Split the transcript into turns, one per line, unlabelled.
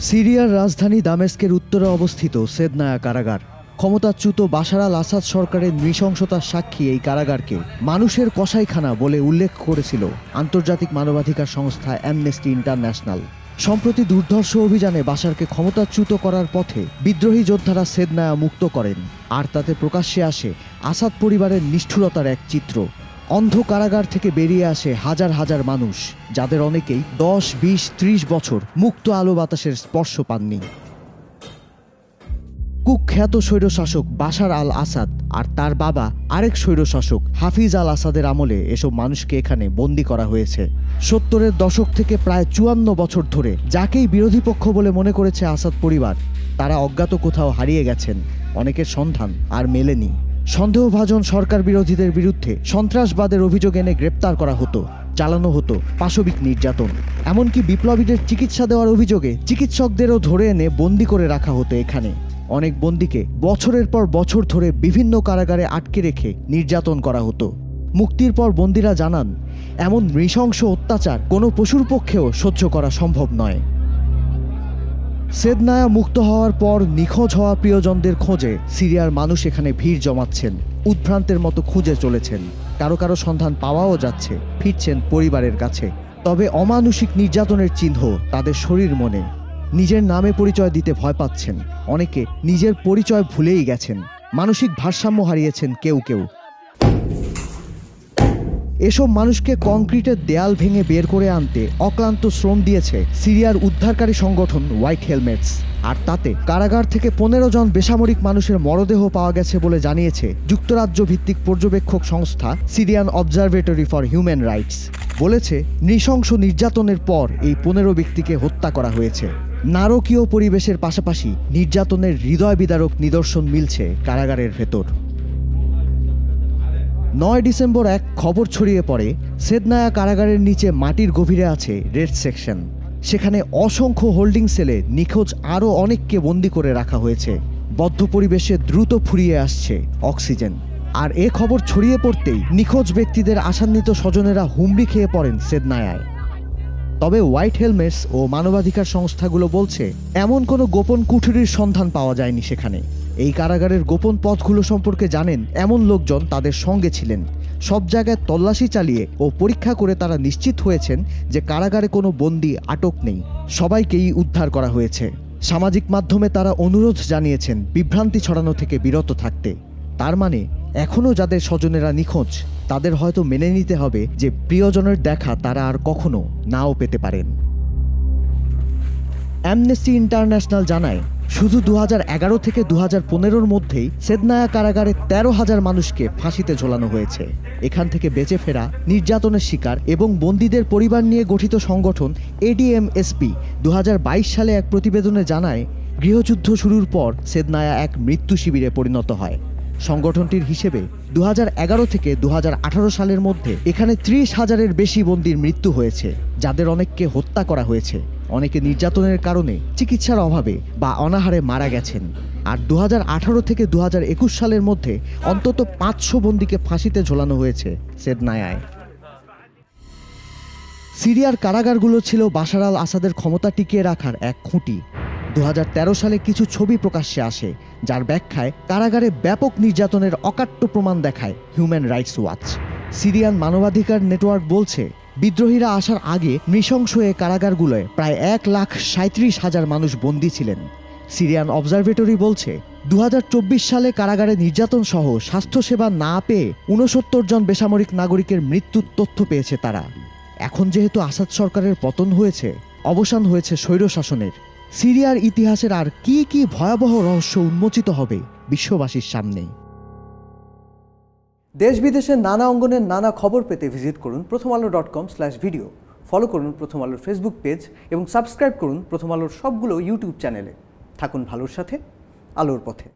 সিরিয়ার রাজধানী দামেস্কের উত্তরে অবস্থিত সেদনায়া কারাগার। ক্ষমতাচ্যুত বাশার আল আসাদ সরকারের নৃশংসতার সাক্ষী এই কারাগারকে মানুষের কসাইখানা বলে উল্লেখ করেছিল আন্তর্জাতিক মানবাধিকার সংস্থা অ্যামনেস্টি ইন্টারন্যাশনাল। সম্প্রতি দুর্ধর্ষ অভিযানে বাশারকে ক্ষমতাচ্যুত করার পথে বিদ্রোহী যোদ্ধারা সেদনায়া মুক্ত করেন, আর তাতে প্রকাশ্যে আসে আসাদ পরিবারের নিষ্ঠুরতার এক চিত্র। অন্ধ কারাগার থেকে বেরিয়ে আসে হাজার হাজার মানুষ, যাদের অনেকেই 10, 20, 30 বছর মুক্ত আলো বাতাসের স্পর্শ পাননি। কুখ্যাত স্বৈরশাসক বাশার আল আসাদ আর তার বাবা আরেক স্বৈরশাসক হাফিজ আল আসাদের আমলে এসব মানুষকে এখানে বন্দী করা হয়েছে। 70-এর দশক থেকে প্রায় 54 বছর ধরে যাকেই বিরোধী পক্ষ বলে মনে করেছে আসাদ পরিবার, তারা অজ্ঞাত কোথাও হারিয়ে গেছেন। অনেকের সন্ধান আর মেলেনি। সন্দেহভাজন সরকার বিরোধীদের বিরুদ্ধে সন্ত্রাসবাদের অভিযোগ এনে গ্রেপ্তার করা হতো, চালানো হতো পাশবিক নির্যাতন। এমনকি বিপ্লবীদের চিকিৎসা দেওয়ার অভিযোগে চিকিৎসকদেরও ধরে এনে বন্দী করে রাখা হতো এখানে। অনেক বন্দীকে বছরের পর বছর ধরে বিভিন্ন কারাগারে আটকে রেখে নির্যাতন করা হতো। মুক্তির পর বন্দীরা জানান, এমন নৃশংস অত্যাচার কোনো পশুর পক্ষেও সহ্য করা সম্ভব নয়। সেদনায়া মুক্ত হওয়ার পর নিখোঁজ হওয়া প্রিয়জনদের খোঁজে সিরিয়ার মানুষ এখানে ভিড় জমাচ্ছেন, উদ্ভ্রান্তের মতো খুঁজে চলেছেন। কারো কারো সন্ধান পাওয়াও যাচ্ছে, ফিরছেন পরিবারের কাছে। তবে অমানুষিক নির্যাতনের চিহ্ন তাদের শরীর মনে। নিজের নামে পরিচয় দিতে ভয় পাচ্ছেন, অনেকে নিজের পরিচয় ভুলেই গেছেন, মানসিক ভারসাম্য হারিয়েছেন কেউ কেউ। এসব মানুষকে কংক্রিটের দেয়াল ভেঙে বের করে আনতে অক্লান্ত শ্রম দিয়েছে সিরিয়ার উদ্ধারকারী সংগঠন হোয়াইট হেলমেটস, আর তাতে কারাগার থেকে 15 জন বেসামরিক মানুষের মরদেহ পাওয়া গেছে বলে জানিয়েছে যুক্তরাজ্য ভিত্তিক পর্যবেক্ষক সংস্থা Syrian observatory for human rights. বলেছে, নৃশংস নির্যাতনের পর এই 15 ব্যক্তিকে হত্যা করা হয়েছে। নারকীয় পরিবেশের পাশাপাশি নির্যাতনের হৃদয় বিদারক নিদর্শন মিলছে কারাগারের ভেতর। 9 ডিসেম্বর এক খবর ছড়িয়ে পড়ে, সেদনায়া কারাগারের নিচে মাটির গভীরে আছে রেড সেকশন। সেখানে অসংখ্য হোল্ডিং সেলে নিখোঁজ আরও অনেককে বন্দি করে রাখা হয়েছে। বদ্ধ পরিবেশে দ্রুত ফুরিয়ে আসছে অক্সিজেন। আর এ খবর ছড়িয়ে পড়তেই নিখোঁজ ব্যক্তিদের আশান্বিত স্বজনেরা হুমড়ি খেয়ে পড়েন সেদনায়ায়। তবে হোয়াইট হেলমেটস ও মানবাধিকার সংস্থাগুলো বলছে, এমন কোনো গোপন কুঠুরির সন্ধান পাওয়া যায়নি সেখানে। এই কারাগারের গোপন পথগুলো সম্পর্কে জানেন এমন লোকজন তাদের সঙ্গে ছিলেন। সব জায়গায় তল্লাশি চালিয়ে ও পরীক্ষা করে তারা নিশ্চিত হয়েছেন যে কারাগারে কোনো বন্দী আটক নেই, সবাইকেই উদ্ধার করা হয়েছে। সামাজিক মাধ্যমে তারা অনুরোধ জানিয়েছেন বিভ্রান্তি ছড়ানো থেকে বিরত থাকতে। তার মানে এখনও যাদের স্বজনেরা নিখোঁজ, তাদের হয়তো মেনে নিতে হবে যে প্রিয়জনের দেখা তারা আর কখনো নাও পেতে পারেন। অ্যামনেস্টি ইন্টারন্যাশনাল জানায়, শুধু 2011 থেকে 2015-র মধ্যেই সেদনায়া কারাগারে 13,000 মানুষকে ফাঁসিতে ঝোলানো হয়েছে। এখান থেকে বেঁচে ফেরা, নির্যাতনের শিকার এবং বন্দীদের পরিবার নিয়ে গঠিত সংগঠন ADMSP 2022 সালে এক প্রতিবেদনে জানায়, গৃহযুদ্ধ শুরুর পর সেদনায়া এক মৃত্যু শিবিরে পরিণত হয়। সংগঠনটির হিসেবে 2011 থেকে 2018 সালের মধ্যে এখানে 30,000-এর বেশি বন্দীর মৃত্যু হয়েছে, যাদের অনেককে হত্যা করা হয়েছে। অনেকে নির্যাতনের কারণে চিকিৎসার অভাবে বা অনাহারে মারা গেছেন। আর 2018 থেকে 2021 সালের মধ্যে অন্তত 500 বন্দীকে ফাঁসিতে ঝোলানো হয়েছে সেদনায়ায়। সিরিয়ার কারাগারগুলো ছিল বাশার আল আসাদের ক্ষমতা টিকিয়ে রাখার এক খুঁটি। 2013 সালে কিছু ছবি প্রকাশ্যে আসে, যার ব্যাখ্যায় কারাগারে ব্যাপক নির্যাতনের অকাট্য প্রমাণ দেখায় হিউম্যান রাইটস ওয়াচ। সিরিয়ান মানবাধিকার নেটওয়ার্ক বলছে, বিদ্রোহীরা আসার আগে নৃশংস এ কারাগারগুলোয় প্রায় 1,37,000 মানুষ বন্দী ছিলেন। সিরিয়ান অবজারভেটরি বলছে, 2024 সালে কারাগারে নির্যাতন সহ স্বাস্থ্যসেবা না পেয়ে 69 জন বেসামরিক নাগরিকের মৃত্যুর তথ্য পেয়েছে তারা। এখন যেহেতু আসাদ সরকারের পতন হয়েছে, অবসান হয়েছে স্বৈরশাসনের, সিরিয়ার ইতিহাসের আর কি কি ভয়াবহ রহস্য উন্মোচিত হবে বিশ্ববাসীর সামনে।
দেশ বিদেশের নানা অঙ্গনের নানা খবর পেতে ভিজিট করুন prothomalo.com/video। ফলো করুন প্রথম আলোর ফেসবুক পেজ এবং সাবস্ক্রাইব করুন প্রথম আলোর সবগুলো ইউটিউব চ্যানেলে। থাকুন ভালোর সাথে, আলোর পথে।